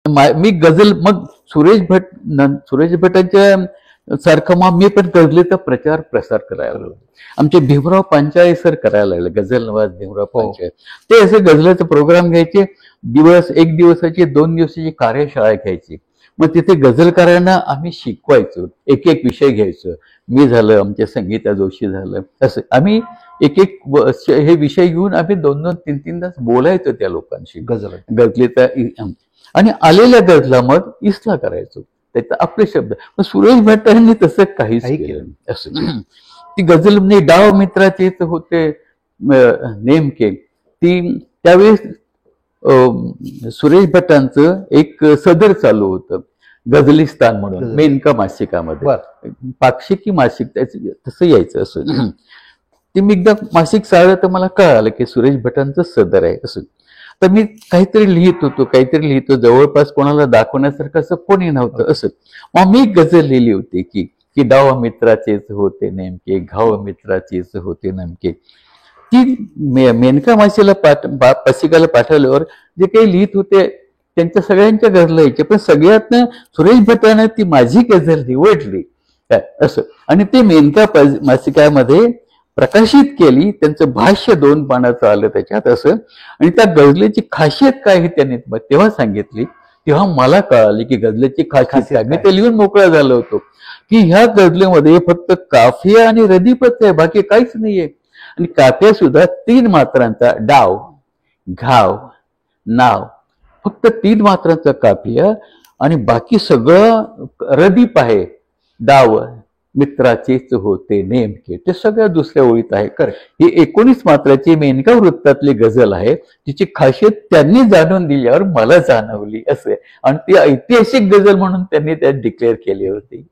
मी गझल मग सुरेश भटांच्या सारखं मग मी पण गझलेचा प्रचार प्रसार करायला लागलो. आमचे भीमराव पांचाळे सर करायला लागले, गझल नवाज भीमराव पांचाळे. ते असे गझलाचा प्रोग्राम घ्यायचे, एक दिवसाची 2 दिवसाची कार्यशाळा घ्यायची. मग तिथे गझलकारांना आम्ही शिकवायचो, एक एक विषय घ्यायचो. मी झालं, आमचे संगीता जोशी झालं, असं आम्ही एक हे विषय घेऊन आम्ही 2-2, 3-3 तास बोलायचो त्या लोकांशी गझलेचा. आणि आलेल्या गझला मग इसला करायचो, त्याचा आपले शब्द. मग सुरेश भटांनी तसं काहीच केलं असं. ती गझल म्हणजे डाव मित्राचेच होते नेमके. ती त्यावेळेस सुरेश भटांचं एक सदर चालू होतं गझलिस्तान म्हणून मेनका मासिकामध्ये, पाक्षिकी मासिक त्याचं तसं यायचं असं. ते मी एकदा मासिक चाललं तर मला कळालं की सुरेश भटांचं सदर आहे असं. तर मी काहीतरी लिहित होतो, जवळपास कोणाला दाखवण्यासारखं असं कोणी नव्हतं असं. मग मी गझल लिहिली होती की डाव मित्राचेच होते नेमके, घाव मित्राचेच होते नेमके. ती मेनका मासिकाला पाठवल्यावर जे काही लिहित होते त्यांच्या सगळ्यांच्या गझला यायच्या, पण सगळ्यातनं सुरेश भटानं ती माझी गझल निवडली असं. आणि ते मेनका मासिकामध्ये प्रकाशित केली. त्यांचं भाष्य 2 पानाचं आलं त्याच्यात असं. आणि त्या गझलेची खासियत काय हे त्यांनी तेव्हा सांगितली. तेव्हा मला कळाली की गझलेची खासियत काय. मी ते लिहून मोकळा झालो होतो की ह्या गझलेमध्ये फक्त काफिया आणि रदीपच आहे, बाकी काहीच नाहीये. आणि काफिया सुद्धा 3 मात्रांचा, डाव, घाव, नाव, फक्त 3 मात्रांचा काफिया आणि बाकी सगळं रदीप आहे. डाव मित्राचेच होते नेमके, ते सगळ्या दुसऱ्या ओळीत आहे. ही 19 मात्राची मेनका वृत्तातली गझल आहे. तिची खासियत त्यांनी जाणून दिल्यावर मला जाणवली असं. आणि ती ऐतिहासिक गझल म्हणून त्यांनी त्यात डिक्लेअर केली होती.